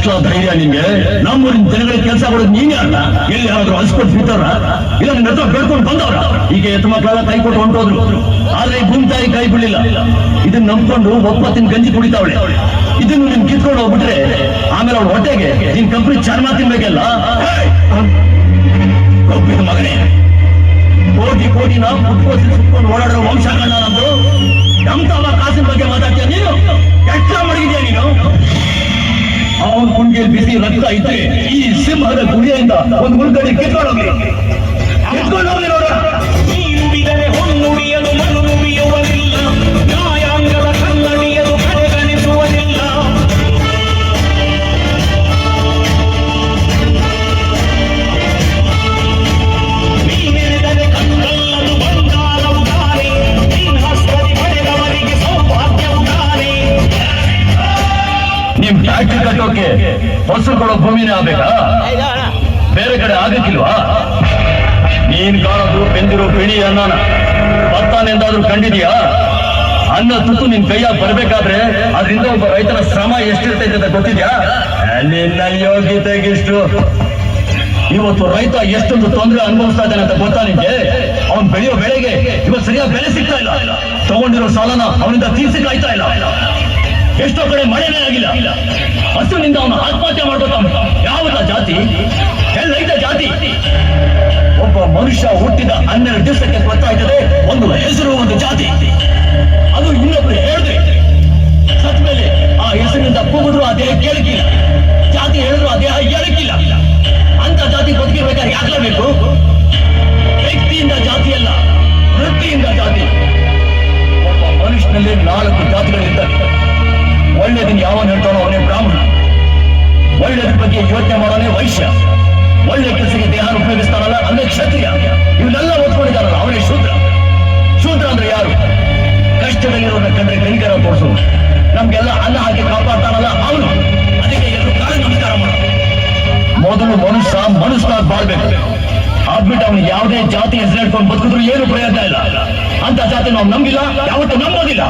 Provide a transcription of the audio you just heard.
ಎಷ್ಟ ಧೈರ್ಯ ನಿಂಗೆ? ನಮ್ಮೂರಿನ ಜನಗಳಿಗೆ ಕೆಲಸ ಕೊಡೋದು ನೀನೇ ಅಲ್ಲ, ಎಲ್ಲಿ ಯಾರಾದ್ರೂ ಅನ್ಸ್ಕೊಟ್ಟು ಬಿಟ್ಟವ್ರ? ಇಲ್ಲ ನಿನ್ನ ಹತ್ರ ಬೇಡ್ಕೊಂಡು ಬಂದವ್ರ? ಈಗ ಎತ್ತು ಮಕ್ಕಳೆಲ್ಲ ಕೈ ಕೊಟ್ಟು ಹೊಂಟೋದ್ರು, ಆದ್ರೆ ಈ ಭೂಮಿ ತಾಯಿ ಕೈ ಬಿಡ್ಲಿಲ್ಲ. ಇದನ್ನ ನಂಬ್ಕೊಂಡು ಒಪ್ಪತ್ತಿನ ಗಂಜಿ ಕುಡಿತಾವಳೆ. ಇದನ್ನು ನಿನ್ ಕಿತ್ಕೊಂಡು ಹೋಗ್ಬಿಟ್ರೆ ಆಮೇಲೆ ಅವ್ಳ ಹೊಟ್ಟೆಗೆ ನಿನ್ ಕಂಪ್ನಿ ಚರ್ಮ ತಿನ್ಬೇಕಲ್ಲ. ಒಪ್ಪಿದ ಮಗನೇ, ಕೋಟಿ ಕೋಟಿನ ಮುಟ್ಕೋಸಿ ಸುತ್ಕೊಂಡು ಓಡಾಡೋ ವಂಶ ಕಣ್ಣ ನಮ್ದು. ನಮ್ತಾವ ಕಾಸಿನ ಬಗ್ಗೆ ಮಾತಾಡ್ತೀಯ ನೀನು? ಎಷ್ಟ ಮಡಗಿದ್ಯಾ ನೀನು? ಅವನ ಕುಂಡಿಯಲ್ಲಿ ಬಿಸಿ ರಕ್ತ ಇದ್ರೆ ಈ ಸಿಂಹದ ಗುಡಿಯಿಂದ ಒಂದು ಮುರುಗಡೆ ಕಿತ್ಕೊಂಡೋಗ್ಲಿ, ಕಿತ್ಕೊಂಡೋಗ್ಲಿ ನೋಡ. ನುಡಿದರೆ ಹೊನ್ನುಡಿಯಲು ಮನು ನುಡಿಯುವುದಿಲ್ಲ, ನ್ಯಾಯಾಂಗದ ಕನ್ನಡಿಯಲು ಕಡೆಗಣಿಸುವುದಿಲ್ಲ. ನೀನೆರೆದರೆ ಕಕ್ಕಲ್ಲದು ಬಂಗಾರವು ತಾನೆ, ನಿನ್ನ ಹಸ್ತದಿ ಪಡೆದವರಿಗೆ ಸೌಭಾಗ್ಯವು ತಾನೆ. ನಿಮ್ ಫ್ಯಾಕ್ಟ್ರಿ ಕಟ್ಟೋಕೆ ಹೊಸರು ಕೊಡೋ ಭೂಮಿನೇ ಆಗ್ಬೇಕಾ? ಬೇರೆ ಕಡೆ ಆಗಕ್ಕಿಲ್ವಾ? ನೀನ್ ಕಾಣೋದು ಬೆಂದಿರೋ ಪಿಣಿ ಅನ್ನನ ಭತ್ತಾನೆಂದಾದ್ರೂ ಕಂಡಿದ್ಯಾ? ಅನ್ನ ತುತ್ತು ನಿನ್ ಕೈಯಾಗ ಬರ್ಬೇಕಾದ್ರೆ ಅದರಿಂದ ಒಬ್ಬ ರೈತನ ಶ್ರಮ ಎಷ್ಟಿರ್ತೈತೆ ಅಂತ ಗೊತ್ತಿದ್ಯಾ? ನಿನ್ನ ಯೋಗ್ಯತೆಗಿಷ್ಟು. ಇವತ್ತು ರೈತ ಎಷ್ಟೊಂದು ತೊಂದರೆ ಅನುಭವಿಸ್ತಾ ಇದ್ದಾನೆ ಅಂತ ಗೊತ್ತಾ ನಿಮ್ಗೆ? ಅವ್ನ್ ಬೆಳೆಯೋ ಬೆಳೆಗೆ ಇವತ್ತು ಸರಿಯಾಗಿ ಬೆಲೆ ಸಿಗ್ತಾ ಇಲ್ಲ. ತಗೊಂಡಿರೋ ಸಾಲನ ಅವನಿಂದ ತೀರ್ಸಿಕಾಯ್ತಾ ಇಲ್ಲ. ಎಷ್ಟೋ ಕಡೆ ಮಳೆನೇ ಆಗಿಲ್ಲ. ಹಸುವಿನಿಂದ ಅವನು ಆತ್ಮಹತ್ಯೆ ಮಾಡ್ಕೊತಾವ. ಯಾವತ್ತ ಜಾತಿ? ಎಲ್ಲೈತ ಜಾತಿ? ಒಬ್ಬ ಮನುಷ್ಯ ಹುಟ್ಟಿದ 12 ದಿವಸಕ್ಕೆ ಗೊತ್ತಾಯ್ತದೆ ಒಂದು ಹೆಸರು, ಒಂದು ಜಾತಿ. ಅದು ಇನ್ನೊಬ್ರು ಹೇಳಿದ್ರೆ ಸತ್ ಮೇಲೆ ಆ ಹೆಸರಿನಿಂದ ಕೂಗಿದ್ರು ಆ ದೇಹ ಕೇಳಕ್ಕಿಲ್ಲ, ಜಾತಿ ಹೇಳಿದ್ರು ಆ ದೇಹ ಹೇಳಕ್ಕಿಲ್ಲ. ಅಂತ ಜಾತಿ ಬದುಕಿರ್ಬೇಕಾದ್ರೆ ಯಾಕಲೇಬೇಕು? ವ್ಯಕ್ತಿಯಿಂದ ಜಾತಿ ಅಲ್ಲ, ವೃತ್ತಿಯಿಂದ ಜಾತಿ. ಒಬ್ಬ ಮನುಷ್ಯನಲ್ಲಿ 4 ಜಾತಿಗಳಿರ್ತವೆ. ಒಳ್ಳೆದನ್ನ ಯಾವನ್ ಹೇಳ್ತಾನೋ ಅವನೇ ಬ್ರಾಹ್ಮಣ, ಒಳ್ಳೆದ ಬಗ್ಗೆ ಯೋಚನೆ ಮಾಡೋನೇ ವೈಶ್ಯ, ಒಳ್ಳೆ ಕೆಲಸಕ್ಕೆ ದೇಹ ಉಪಯೋಗಿಸ್ತಾನಲ್ಲ ಅಂದ್ರೆ ಕ್ಷತ್ರಿಯ. ಇವನ್ನೆಲ್ಲ ಓದ್ಕೊಂಡಿದ್ದಾನಲ್ಲ ಅವನೇ ಶೂದ್ರ. ಶೂದ್ರ ಅಂದ್ರೆ ಯಾರು? ಕಷ್ಟದಲ್ಲಿರೋದನ್ನ ಕಂಡ್ರೆ ಕೈಗಾರ ತೋರಿಸೋನು, ನಮ್ಗೆಲ್ಲ ಅನ್ನ ಹಾಕಿ ಕಾಪಾಡ್ತಾನಲ್ಲ ಅವನು. ಅದಕ್ಕೆ ಎಲ್ಲರೂ ಕಾಲ ನಮಸ್ಕಾರ ಮಾಡ. ಮೊದಲು ಮನುಷ್ಯ ಬಾಳ್ಬೇಕು. ಆಗ್ಬಿಟ್ಟು ಅವನು ಯಾವುದೇ ಜಾತಿ ಹೆಸರು ಹೇಳ್ಕೊಂಡು ಬದುಕಿದ್ರು ಏನು ಪ್ರಯೋಜನ ಇಲ್ಲ. ಅಂತ ಜಾತಿ ನಾವು ನಂಬಿಲ್ಲ, ಯಾವತ್ತೂ ನಂಬೋದಿಲ್ಲ.